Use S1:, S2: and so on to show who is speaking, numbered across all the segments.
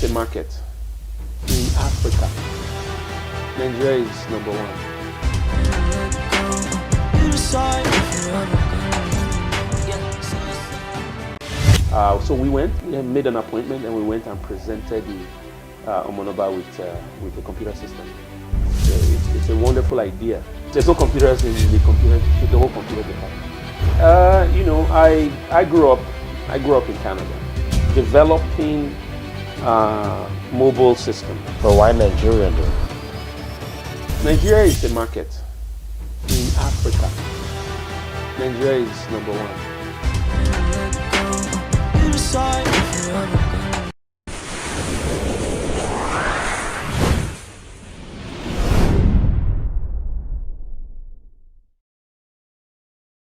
S1: is the market. In Africa, Nigeria is number one. So we made an appointment, and we went and presented the Omonoba with the computer system. It's a wonderful idea. There's no computers in the whole computer department. I grew up in Canada, developing mobile system.
S2: But why Nigeria though?
S1: Nigeria is the market. In Africa, Nigeria is number one.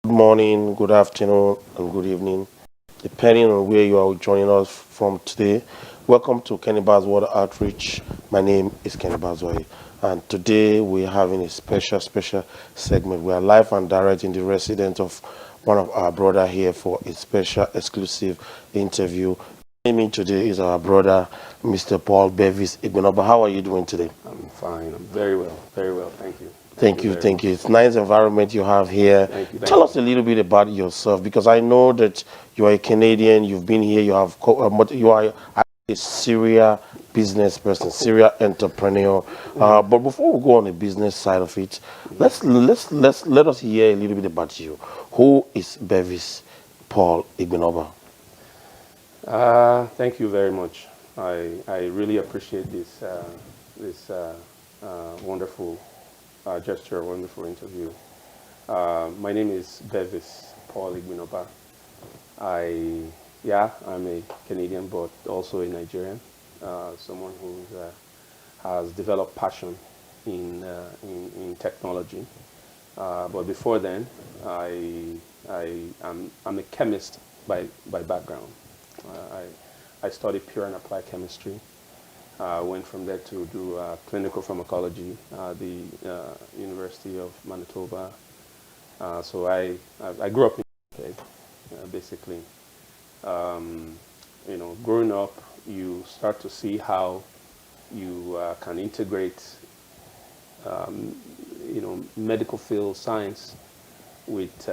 S2: Good morning, good afternoon, and good evening, depending on where you are joining us from today. Welcome to Kenny Baz World Outreach. My name is Kenny Bazwai, and today we're having a special segment. We are live and direct in the residence of one of our brother here for a special exclusive interview. Joining me today is our brother, Mr. Paul Bevis Igbinoba. How are you doing today?
S1: I'm fine. I'm very well. Thank you.
S2: Thank you. It's a nice environment you have here. Tell us a little bit about yourself, because I know that you are a Canadian. You've been here. You are a serial business person, serial entrepreneur. But before we go on the business side of it, let us hear a little bit about you. Who is Bevis Paul Igbinoba?
S1: Thank you very much. I really appreciate this wonderful gesture, wonderful interview. My name is Bevis Paul Igbinoba. I'm a Canadian, but also a Nigerian. Someone who has developed passion in technology. But before then, I'm a chemist by background. I studied pure and applied chemistry. Went from there to do clinical pharmacology at the University of Manitoba. So I grew up in Winnipeg, basically. Growing up, you start to see how you can integrate, medical field science with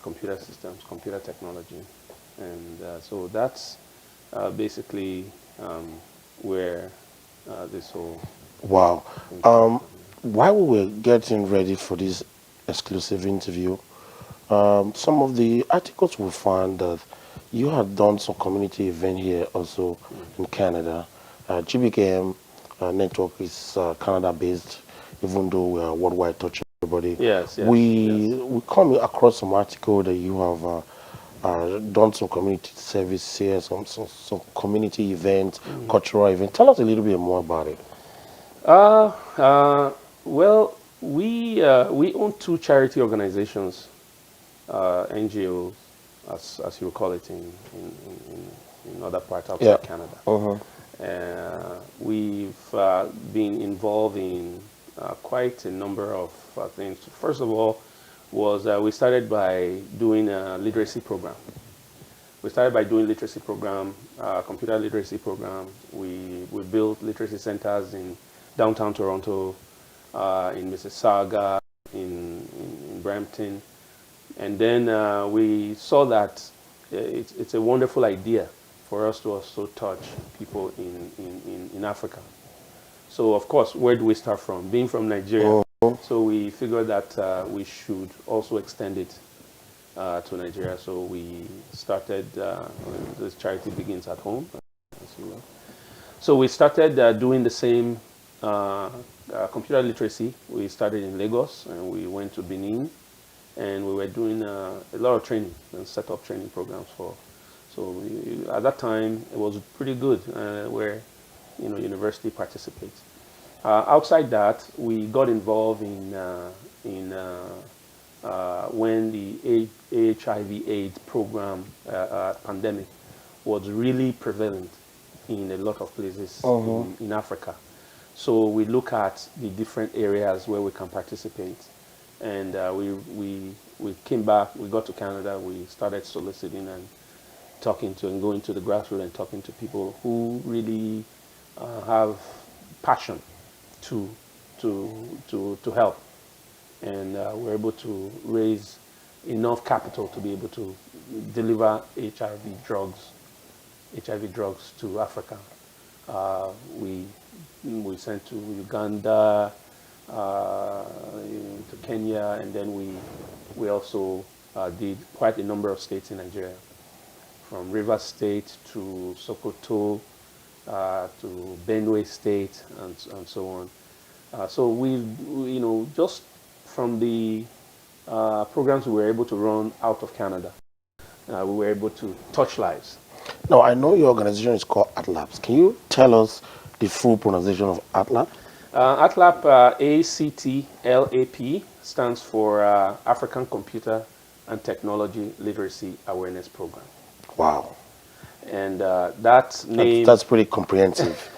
S1: computer systems, computer technology, and so that's basically where this whole...
S2: Wow. While we were getting ready for this exclusive interview, some of the articles we found that you had done some community event here also in Canada. GBKM network is Canada-based, even though we are worldwide touching everybody.
S1: Yes.
S2: We come across some article that you have done some community service here, some community events, cultural events. Tell us a little bit more about it.
S1: Well, we own two charity organizations, NGOs, as you call it in other parts outside Canada. We've been involved in quite a number of things. First of all, we started by doing a literacy program. Computer literacy program. We built literacy centers in downtown Toronto, in Mississauga, in Brampton. And then we saw that it's a wonderful idea for us to also touch people in Africa. So, of course, where do we start from? Being from Nigeria. So we figured that we should also extend it to Nigeria. So we started, this charity begins at home, as you know. So we started doing the same computer literacy. We started in Lagos, and we went to Benin, and we were doing a lot of training and set up training programs for. So at that time, it was pretty good where university participates. Outside that, we got involved in when the HIV/AIDS program pandemic was really prevalent in a lot of places in Africa. So we look at the different areas where we can participate, and we came back. We got to Canada. We started soliciting, and talking to and going to the grassroots and talking to people who really have passion to to help, and we're able to raise enough capital to be able to deliver HIV drugs to Africa. We sent to Uganda, to Kenya, and then we also did quite a number of states in Nigeria, from Rivers State to Sokoto to Benue State, and so on. So just from the programs we were able to run out of Canada, we were able to touch lives.
S2: Now, I know your organization is called ATLAP. Can you tell us the full pronunciation of ATLAP?
S1: ATLAP, ACTLAP, stands for African Computer and Technology Literacy Awareness Program.
S2: Wow.
S1: And that name...
S2: That's pretty comprehensive.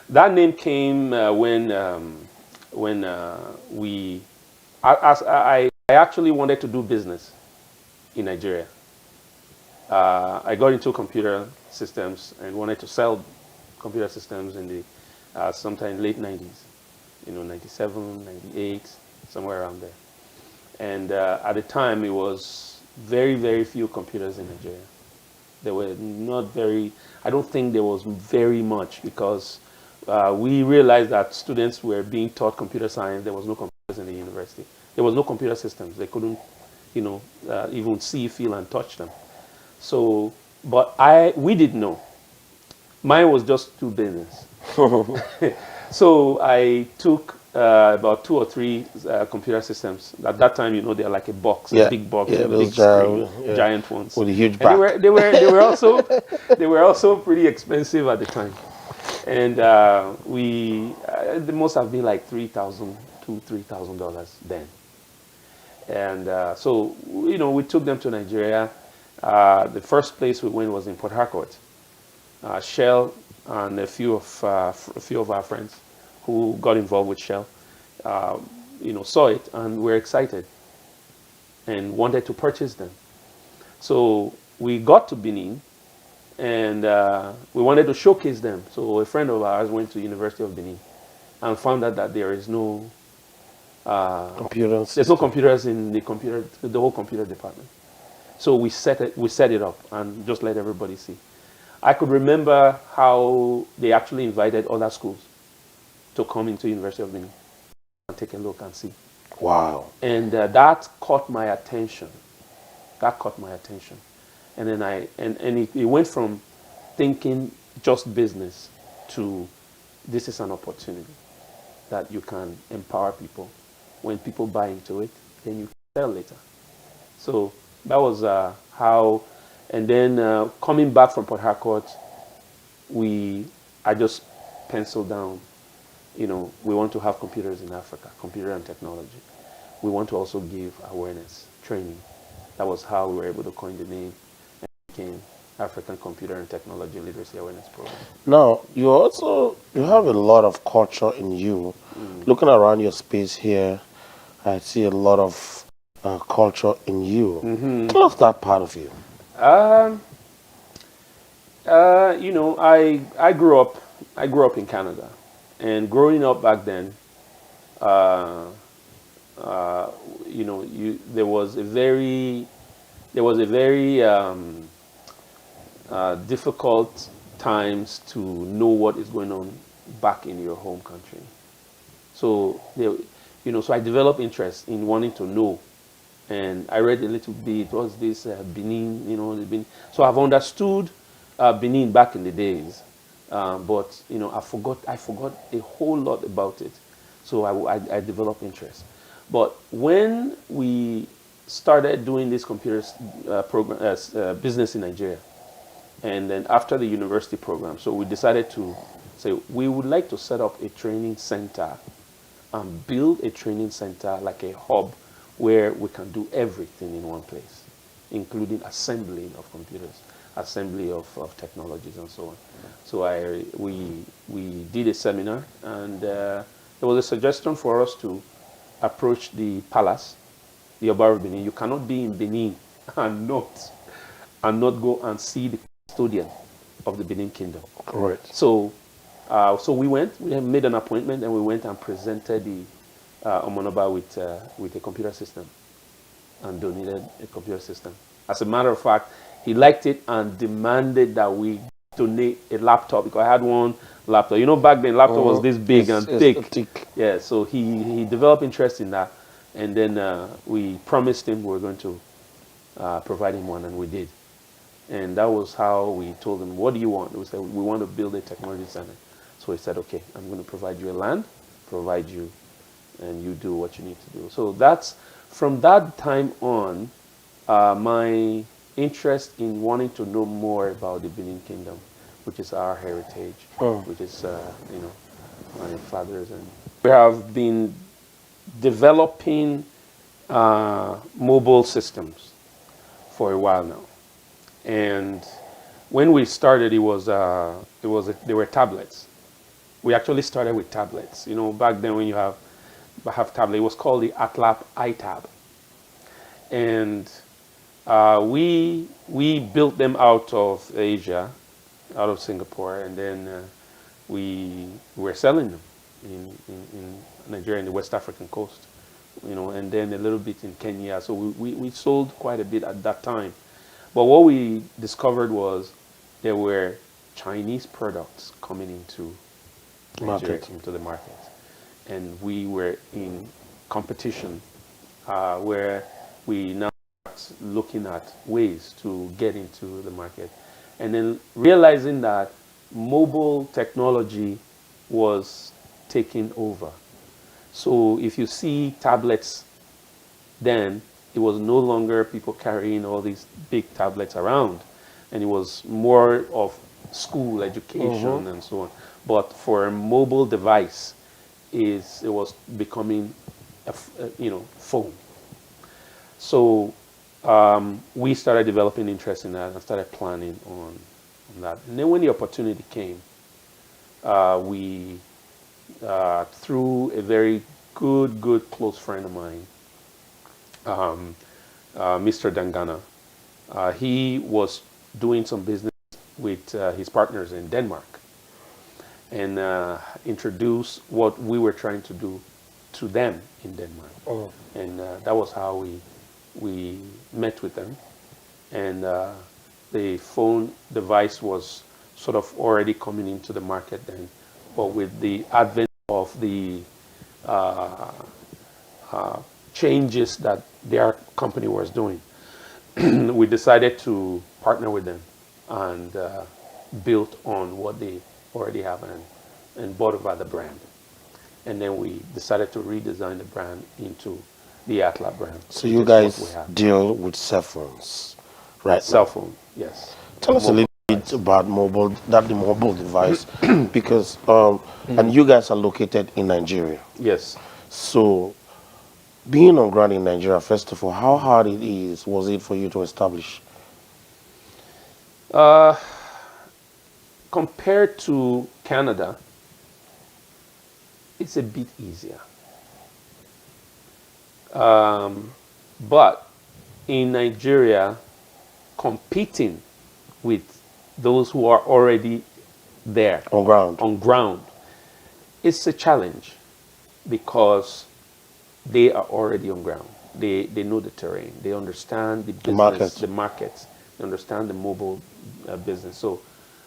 S1: That name came when I actually wanted to do business in Nigeria. I got into computer systems and wanted to sell computer systems in the sometime late 90s, 97, 98, somewhere around there. And at the time, it was very, very few computers in Nigeria. There were not very, I don't think there was very much, because we realized that students were being taught computer science. There was no computers in the university. There was no computer systems. They couldn't, even see, feel, and touch them. So, but we didn't know. Mine was just to business. So I took about 2 or 3 computer systems. At that time, they're like a box, a big box, a big screen, giant ones
S2: with a huge back.
S1: They were also pretty expensive at the time, and they must have been like $3,000 to $3,000 then. And so we took them to Nigeria. The first place we went was in Port Harcourt. Shell and a few of our friends who got involved with Shell, saw it and were excited and wanted to purchase them. So we got to Benin, and we wanted to showcase them. So a friend of ours went to University of Benin and found out that there is no
S2: computers.
S1: There's no computers in the whole computer department. So we set it up and just let everybody see. I could remember how they actually invited other schools to come into University of Benin and take a look and see.
S2: Wow.
S1: And that caught my attention. And then it went from thinking just business to this is an opportunity that you can empower people. When people buy into it, then you sell later. So that was how. And then coming back from Port Harcourt, I just penciled down, we want to have computers in Africa, computer and technology. We want to also give awareness, training. That was how we were able to coin the name and became African Computer and Technology Literacy Awareness Program.
S2: Now, you have a lot of culture in you. Looking around your space here, I see a lot of culture in you. Tell us that part of you.
S1: I grew up in Canada, and growing up back then, there was a very difficult times to know what is going on back in your home country. So so I developed interest in wanting to know. And I read a little bit. What's this Benin? Benin. So I've understood Benin back in the days, but I forgot a whole lot about it. So I developed interest. But when we started doing this computer business in Nigeria, and then after the university program, so we decided to say we would like to set up a training center and build a training center like a hub, where we can do everything in one place, including assembly of computers, assembly of technologies, and so on. So we did a seminar, and there was a suggestion for us to approach the palace, the Oba of Benin. You cannot be in Benin and not and not go and see the custodian of the Benin Kingdom.
S2: Correct.
S1: So, we made an appointment, and we went and presented the Omonoba with a computer system, and donated a computer system. As a matter of fact, he liked it and demanded that we donate a laptop, because I had one laptop. You know, back then laptop was this big and thick. Yeah, so he developed interest in that, and then we promised him we were going to provide him one, and we did. And that was how we told him, what do you want? We said, we want to build a technology center. So he said, okay, I'm going to provide you a land, provide you, and you do what you need to do. So that's, from that time on, my interest in wanting to know more about the Benin Kingdom, which is our heritage, which is, you know, my father's. And we have been developing mobile systems for a while now. And when we started, they were tablets. We actually started with tablets. You know, back then when you have tablet, it was called the Atlap iTab. And we built them out of Asia, out of Singapore, and then we were selling them in Nigeria, in the West African coast, you know, and then a little bit in Kenya. So we sold quite a bit at that time. But what we discovered was there were Chinese products coming into Nigeria, into the market. And we were in competition where we now start looking at ways to get into the market. And then realizing that mobile technology was taking over. So if you see tablets then, it was no longer people carrying all these big tablets around, and it was more of school education and so on. But for a mobile device, it was becoming a phone. So we started developing interest in that and started planning on that. And then when the opportunity came, we through a very good close friend of mine, Mr. Dangana. He was doing some business with his partners in Denmark, and introduced what we were trying to do to them in Denmark. And that was how we met with them. And the phone device was sort of already coming into the market then, but with the advent of the changes that their company was doing, we decided to partner with them and built on what they already have and bought over the brand. And then we decided to redesign the brand into the Atla brand.
S2: So you guys deal with cell phones, right?
S1: Cell phone, yes.
S2: Tell us a little bit about the mobile device, because and you guys are located in Nigeria.
S1: Yes.
S2: So being on ground in Nigeria, first of all, how hard was it for you to establish?
S1: Compared to Canada, it's a bit easier. But in Nigeria, competing with those who are already there on ground, it's a challenge, because they are already on ground. They know the terrain. They understand the business, the markets. They understand the mobile business. So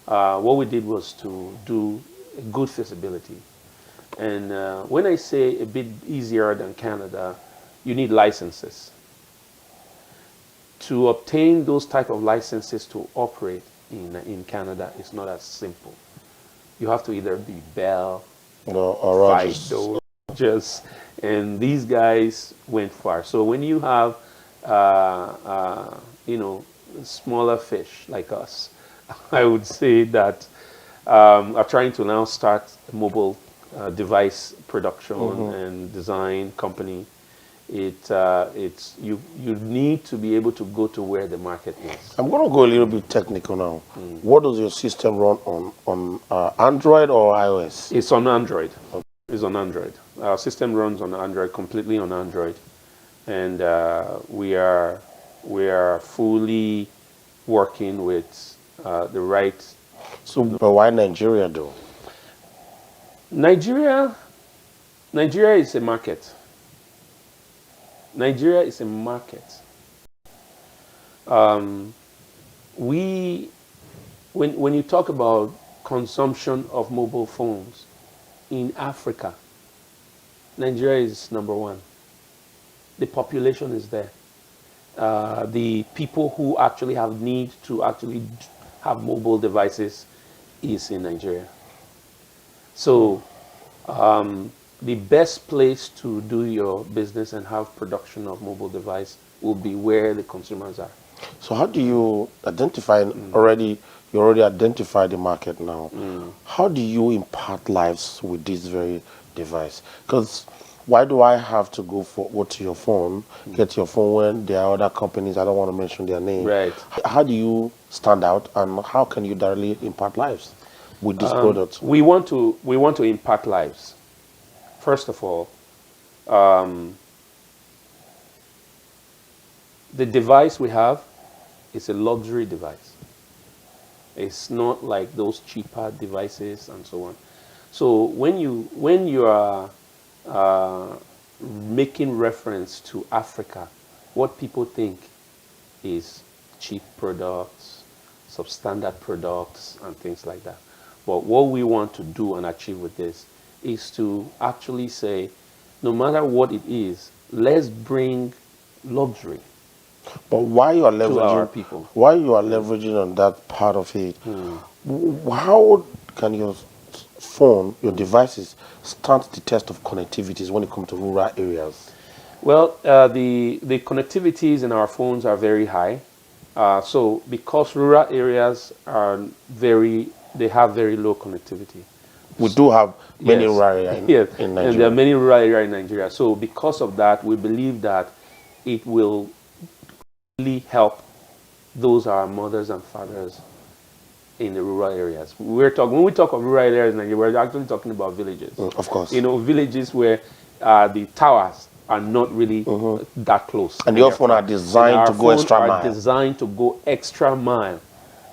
S1: what we did was to do a good feasibility. And when I say a bit easier than Canada, you need licenses. To obtain those type of licenses to operate in Canada is not as simple. You have to either be Bell or Rogers, and these guys went far. So when you have smaller fish like us, I would say that are trying to now start a mobile device production and design company. You need to be able to go to where the market is.
S2: I'm going to go a little bit technical now. What does your system run on Android or iOS?
S1: It's on Android. It's on Android. Our system runs on Android, completely on Android, and we are fully working with the right.
S2: So, but why Nigeria though?
S1: Nigeria, Nigeria is a market. Nigeria is a market. We, when you talk about consumption of mobile phones in Africa, Nigeria is number one. The population is there. The people who actually have need to actually have mobile devices is in Nigeria. So the best place to do your business and have production of mobile device will be where the consumers are.
S2: So how do you identify already? You already identified the market now. How do you impart lives with this very device? Because why do I have to go to your phone, get your phone when there are other companies? I don't want to mention their name.
S1: Right.
S2: How do you stand out, and how can you directly impart lives with this product?
S1: We want to impact lives. First of all, the device we have is a luxury device. It's not like those cheaper devices and so on. So when you are making reference to Africa, what people think is cheap products, substandard products, and things like that. But what we want to do and achieve with this is to actually say, no matter what it is, let's bring luxury.
S2: But why you are
S1: to our
S2: leveraging?
S1: people.
S2: Why you are leveraging on that part of it? How can your phone, your devices, stand the test of connectivities when it comes to rural areas?
S1: Well, the connectivities in our phones are very high. So because rural areas are they have very low connectivity.
S2: We do have many
S1: Yes.
S2: rural areas
S1: Yes.
S2: in
S1: And there
S2: Nigeria.
S1: are many rural areas in Nigeria. So because of that, we believe that it will really help those our mothers and fathers in the rural areas. When we talk of rural areas in Nigeria, we're actually talking about villages.
S2: Of course.
S1: You know, villages where the towers are not really that close.
S2: And your phone are designed to go extra mile.
S1: Designed to go extra mile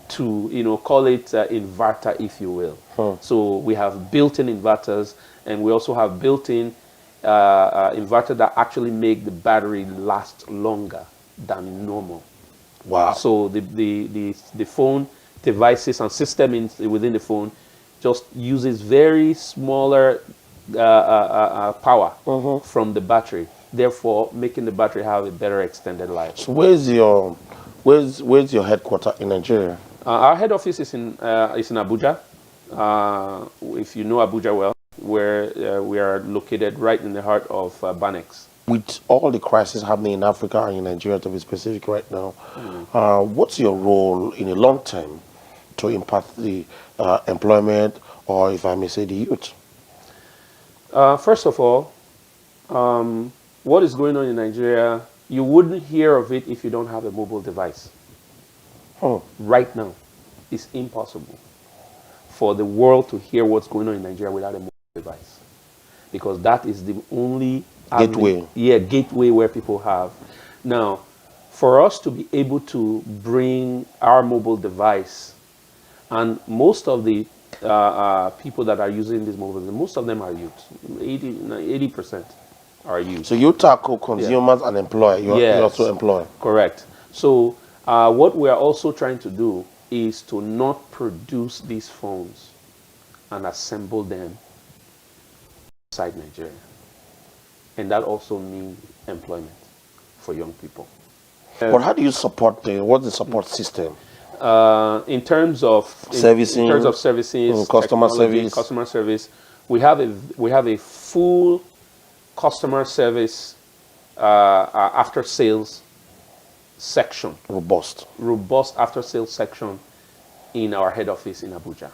S1: to, call it inverter, if you will. So we have built-in inverters, and we also have built-in inverter that actually make the battery last longer than normal.
S2: Wow.
S1: So the phone devices and system within the phone just uses very smaller power from the battery, therefore making the battery have a better extended life.
S2: So where's your headquarters in Nigeria?
S1: Our head office is in Abuja. If you know Abuja well, where we are located right in the heart of Banex.
S2: With all the crises happening in Africa and in Nigeria, to be specific right now, what's your role in the long term to impact the employment, or if I may say, the youth?
S1: First of all, what is going on in Nigeria, you wouldn't hear of it if you don't have a mobile device. Right now, it's impossible for the world to hear what's going on in Nigeria without a mobile device, because that is the only
S2: Gateway.
S1: Gateway where people have. Now, for us to be able to bring our mobile device, and most of the people that are using this mobile, most of them are youth. 80% are youth.
S2: So you tackle consumers and employ. You also employ.
S1: Correct. So what we are also trying to do is to not produce these phones and assemble them outside Nigeria. And that also means employment for young people.
S2: But how do you support what's the support system?
S1: In terms of
S2: Servicing,
S1: in terms of services,
S2: customer
S1: technology,
S2: service.
S1: customer service, we have a full customer service after sales section.
S2: Robust
S1: After sales section in our head office in Abuja.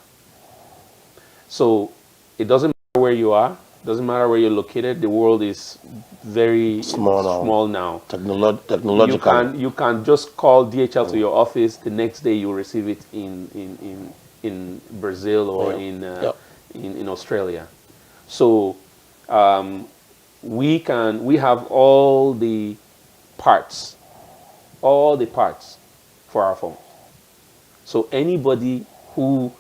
S1: So it doesn't matter where you are. Doesn't matter where you're located. The world is very small now.
S2: Technological.
S1: You can just call DHL to your office. The next day you'll receive it in Brazil or in Australia. So we have all the parts for our phone. So anybody who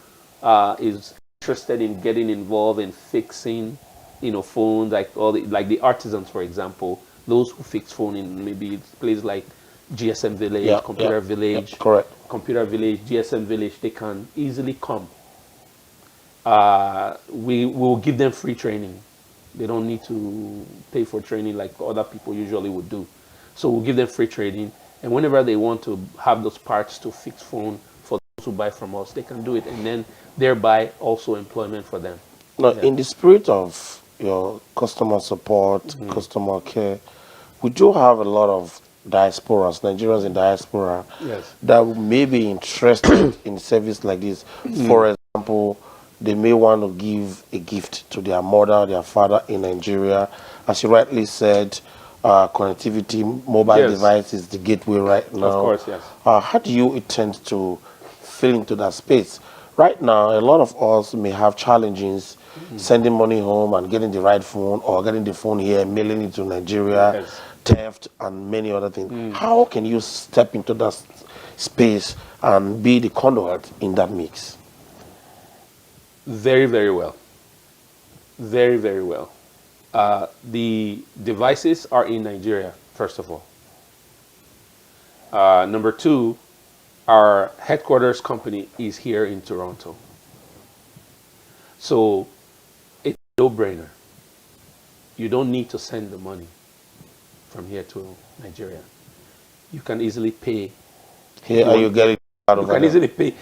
S1: is interested in getting involved in fixing, phones, like like the artisans, for example, those who fix phone in maybe places like GSM Village,
S2: Yeah, yeah, yeah, correct.
S1: Computer Village, GSM Village, they can easily come. We will give them free training. They don't need to pay for training like other people usually would do. So we'll give them free training, and whenever they want to have those parts to fix phone for those who buy from us, they can do it, and then thereby also employment for them.
S2: Now,
S1: Yeah.
S2: in the spirit of your customer support, customer care, we do have a lot of diasporas, Nigerians in diaspora,
S1: Yes.
S2: that may be interested in service like this. For example, they may want to give a gift to their mother, their father in Nigeria. As you rightly said, connectivity, mobile
S1: Yes.
S2: device is the gateway right now.
S1: Of course, yes.
S2: How do you intend to fill into that space? Right now, a lot of us may have challenges sending money home and getting the right phone, or getting the phone here, mailing it to Nigeria,
S1: Yes.
S2: theft, and many other things. How can you step into that space and be the conduit in that mix?
S1: Very, very well. Very, very well. The devices are in Nigeria, first of all. Number two, our headquarters company is here in Toronto. So it's a no-brainer. You don't need to send the money from here to Nigeria. You can easily pay.
S2: Here, are you getting out
S1: You
S2: of
S1: can
S2: it?
S1: easily pay.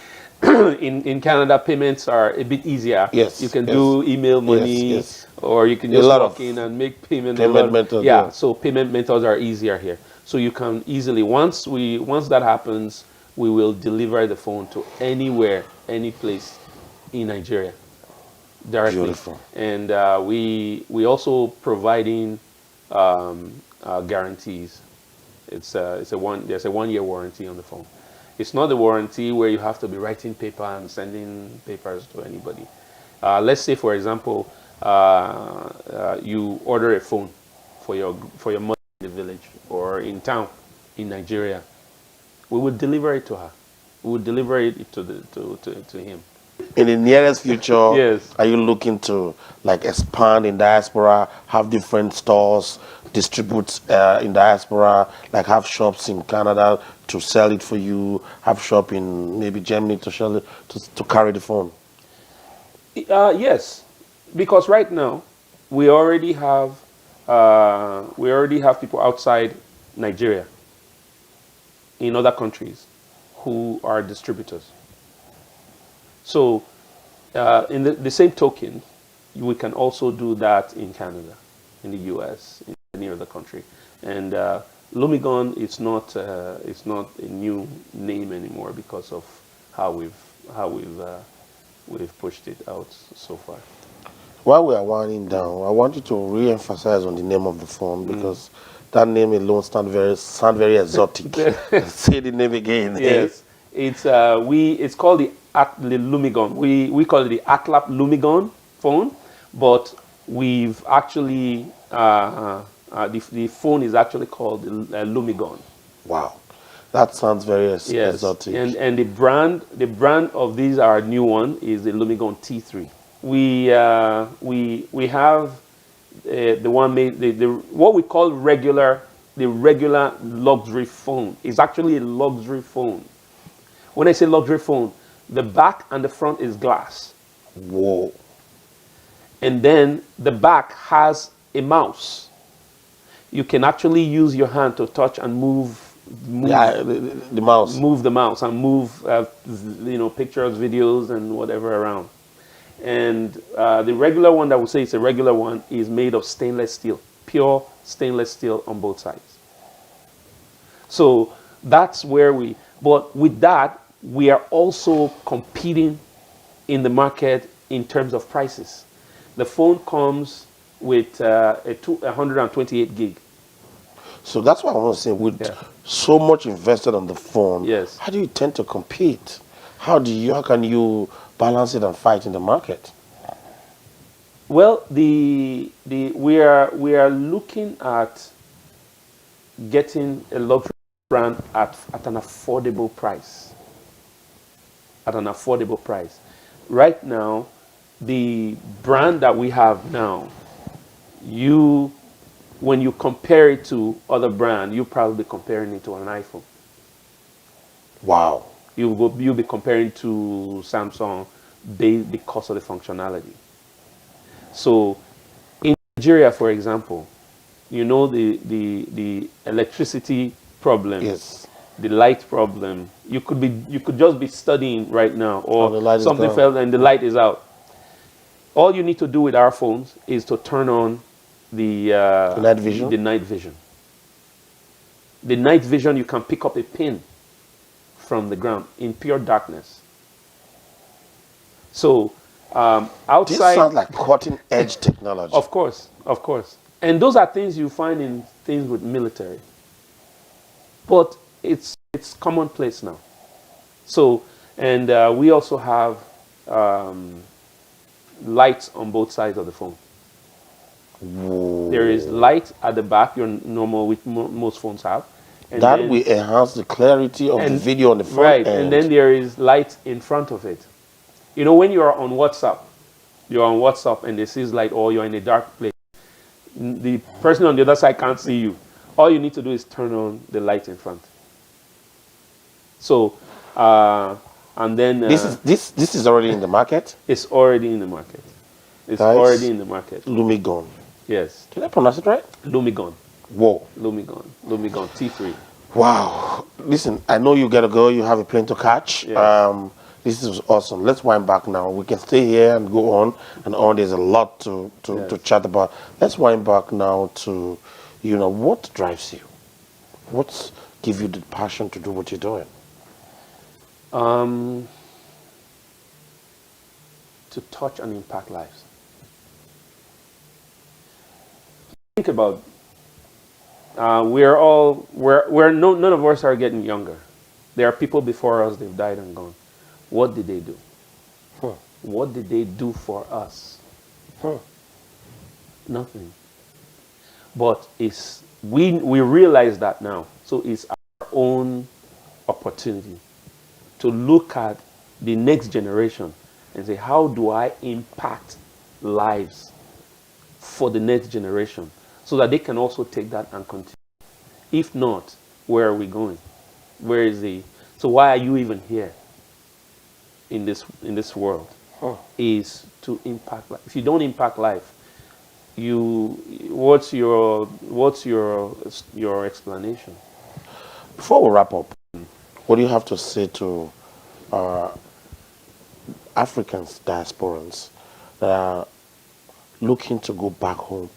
S1: In Canada, payments are a bit easier.
S2: Yes,
S1: You can
S2: yes.
S1: do email money,
S2: Yes.
S1: or you can
S2: A
S1: just
S2: lot
S1: walk
S2: of
S1: in and make payment.
S2: payment methods,
S1: Yeah,
S2: yeah.
S1: so payment methods are easier here. So you can easily, once that happens, we will deliver the phone to anywhere, any place in Nigeria directly.
S2: Beautiful.
S1: And we also providing guarantees. There's a 1 year warranty on the phone. It's not a warranty where you have to be writing paper and sending papers to anybody. Let's say, for example, you order a phone for your mother in the village or in town in Nigeria. We will deliver it to her. We will deliver it to him.
S2: In the nearest future,
S1: Yes.
S2: are you looking to like expand in diaspora, have different stores, distribute in diaspora, like have shops in Canada to sell it for you, have shop in maybe Germany to sell it, to carry the phone?
S1: Yes, because right now we already have people outside Nigeria in other countries who are distributors. So, in the same token, we can also do that in Canada, in the U.S., in any other country. And Lumigon is not a new name anymore because of how we've pushed it out so far.
S2: While we are winding down, I want you to re-emphasize on the name of the phone, because that name alone sound very exotic. Say the name again.
S1: Yes, it's called the Lumigon. We call it the Atlap Lumigon phone, but we've actually the phone is actually called the Lumigon.
S2: Wow, that sounds very
S1: Yes,
S2: exotic.
S1: and the brand of these, our new one, is the Lumigon T3. We have the one made the what we call the regular luxury phone. It's actually a luxury phone. When I say luxury phone, the back and the front is glass,
S2: Whoa.
S1: and then the back has a mouse. You can actually use your hand to touch and move
S2: Yeah, the mouse.
S1: move the mouse and move pictures, videos, and whatever around. And the regular one that we say is a regular one is made of stainless steel, pure stainless steel on both sides. So that's where but with that, we are also competing in the market in terms of prices. The phone comes with a 128 gig.
S2: So that's what I want to say. With
S1: Yeah.
S2: so much invested on the phone,
S1: Yes.
S2: how do you tend to compete? How can you balance it and fight in the market?
S1: Well, we are looking at getting a luxury brand at an affordable price. at an affordable price. Right now, the brand that we have now, when you compare it to other brand, you probably comparing it to an iPhone.
S2: Wow.
S1: You'll be comparing to Samsung because of the functionality. So in Nigeria, for example, you know the electricity problem,
S2: Yes.
S1: the light problem. You could just be studying right now,
S2: And
S1: or
S2: the light is
S1: something
S2: gone.
S1: fell and the light is out. All you need to do with our phones is to turn on
S2: The night vision.
S1: the night vision. The night vision, you can pick up a pin from the ground in pure darkness. So
S2: This
S1: outside,
S2: sounds like cutting edge technology.
S1: of course, and those are things you find in things with military, but it's commonplace now. So, and we also have um, lights on both sides of the phone.
S2: Whoa.
S1: There is light at the back, your normal, which most phones have, and
S2: That
S1: then
S2: will enhance the clarity of the
S1: and
S2: video on the front
S1: right, and
S2: end.
S1: then there is light in front of it. You know, when you are on WhatsApp, and they see light, or you're in a dark place, the person on the other side can't see you. All you need to do is turn on the light in front. So, and then
S2: This is already in the market.
S1: it's already in the market. It's
S2: Guys,
S1: already in the market.
S2: Lumigon.
S1: Yes,
S2: Did I pronounce it right?
S1: Lumigon,
S2: Whoa.
S1: Lumigon T3.
S2: Wow. Listen, I know you gotta go. You have a plane to catch.
S1: Yes.
S2: This is awesome. Let's wind back now. We can stay here and go on and on. There's a lot to
S1: Yes.
S2: chat about. Let's wind back now to, what drives you? What's give you the passion to do what you're doing?
S1: To touch and impact lives. Think about none of us are getting younger. There are people before us, they've died and gone. What did they do?
S2: Huh.
S1: What did they do for us?
S2: Huh.
S1: Nothing. But we realize that now. So it's our own opportunity to look at the next generation and say, how do I impact lives for the next generation so that they can also take that and continue? If not, where are we going? Where is the... So why are you even here in this world?
S2: Huh.
S1: Is to impact life. If you don't impact life, what's your explanation?
S2: Before we wrap up, what do you have to say to Africans, diasporans, that are looking to go back home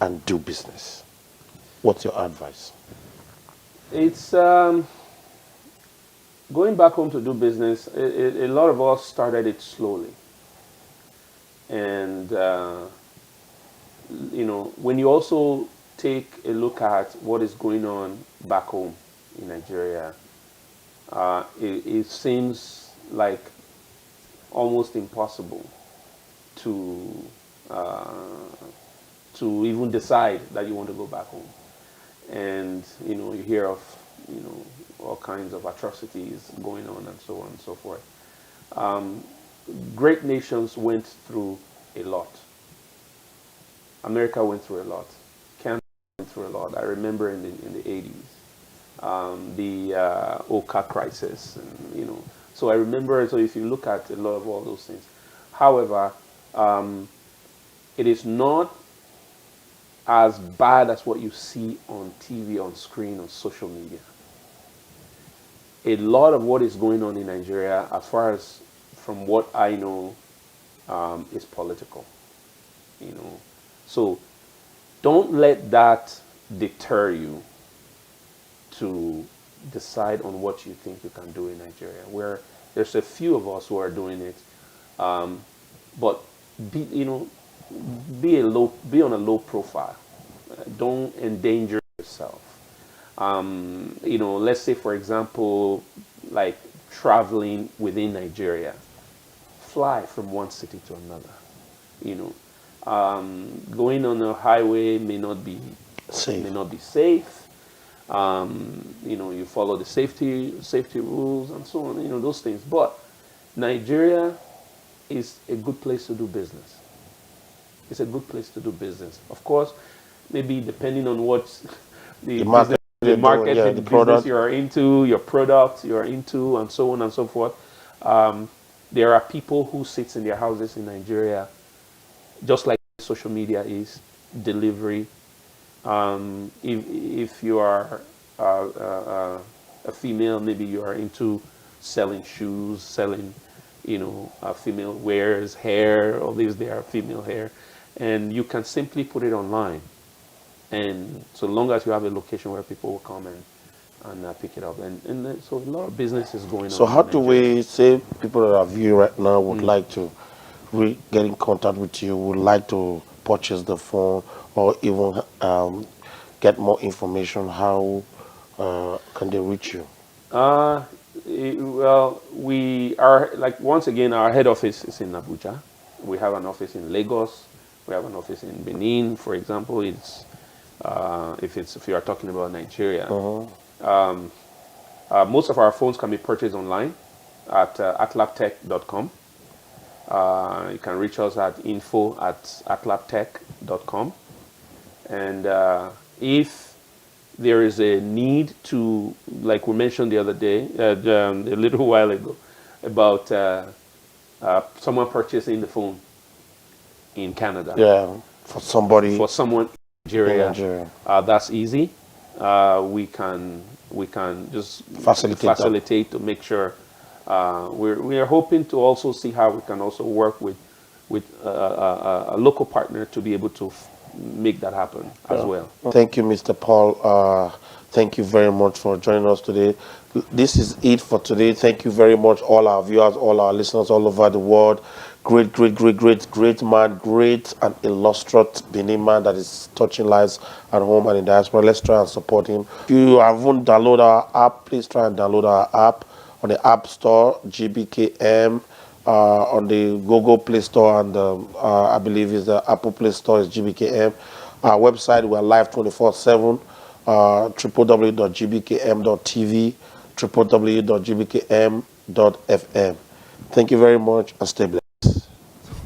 S2: and do business? What's your advice?
S1: It's going back home to do business. A lot of us started it slowly, and when you also take a look at what is going on back home in Nigeria, it seems like almost impossible to even decide that you want to go back home. And you hear of all kinds of atrocities going on and so on and so forth. Great nations went through a lot. America went through a lot. Canada went through a lot. I remember in the 80s, the Oka crisis, and So I remember. So if you look at a lot of all those things, however, it is not as bad as what you see on TV, on screen, on social media. A lot of what is going on in Nigeria, as far as from what I know, is political. So don't let that deter you to decide on what you think you can do in Nigeria. Where there's a few of us who are doing it, but be on a low profile. Don't endanger yourself. Let's say, for example, like traveling within Nigeria, fly from one city to another. Going on a highway may not be safe. You follow the safety rules and so on. Those things. But Nigeria is a good place to do business. It's a good place to do business. Of course, maybe depending on what the
S2: The market,
S1: business, the market,
S2: yeah,
S1: the
S2: the
S1: business
S2: product.
S1: you are into, your product you are into, and so on and so forth. Um, there are people who sit in their houses in Nigeria, just like social media is, delivery. If you are a female, maybe you are into selling shoes, selling, female wears, hair, all these, they are female hair. And you can simply put it online. And so long as you have a location where people will come and pick it up. And so a lot of business is going
S2: So
S1: on
S2: how
S1: in
S2: do
S1: Nigeria.
S2: we say people that are viewing right now would like to get in contact with you, would like to purchase the phone or even get more information? How can they reach you?
S1: Uh, well, we are, like, once again, our head office is in Abuja. We have an office in Lagos. We have an office in Benin, for example. If you are talking about Nigeria. Most of our phones can be purchased online at atlabtech.com. You can reach us at info@atlabtech.com. And if there is a need to, like we mentioned the other day, a little while ago, about someone purchasing the phone in Canada.
S2: Yeah, for somebody
S1: For someone in
S2: in
S1: Nigeria,
S2: Nigeria.
S1: that's easy. We can just
S2: Facilitate that.
S1: facilitate to make sure. We are hoping to also see how we can also work with a local partner to be able to make that happen as well.
S2: Thank you, Mr. Paul. Thank you very much for joining us today. This is it for today. Thank you very much, all our viewers, all our listeners all over the world. Great, great, great, great, great man, great and illustrious Benin man that is touching lives at home and in diaspora. Let's try and support him. If you haven't downloaded our app, please try and download our app on the App Store, GBKM. On the Google Play Store and I believe is the Apple Play Store is GBKM. Our website, we're live 24/7, www.gbkm.tv, www.gbkm.fm. Thank you very much and stay blessed.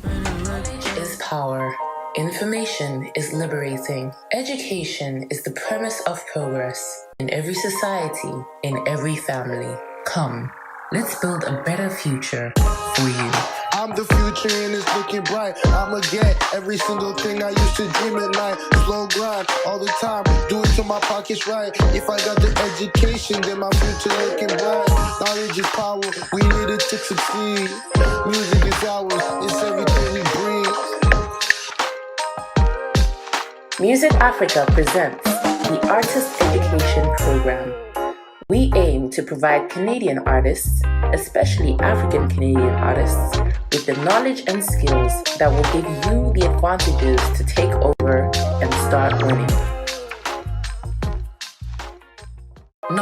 S3: Knowledge is power. Information is liberating. Education is the premise of progress in every society, in every family. Come, let's build a better future for you.
S4: I'm the future and it's looking bright. I'ma get every single thing I used to dream at night. Slow grind all the time, do it till my pocket's right. If I got the education, then my future looking bright. Knowledge is power, we need it to succeed. Music is ours, it's everything we breathe.
S3: Music Africa presents the Artist Education Program. We aim to provide Canadian artists, especially African Canadian artists, with the knowledge and skills that will give you the advantages to take over and start winning.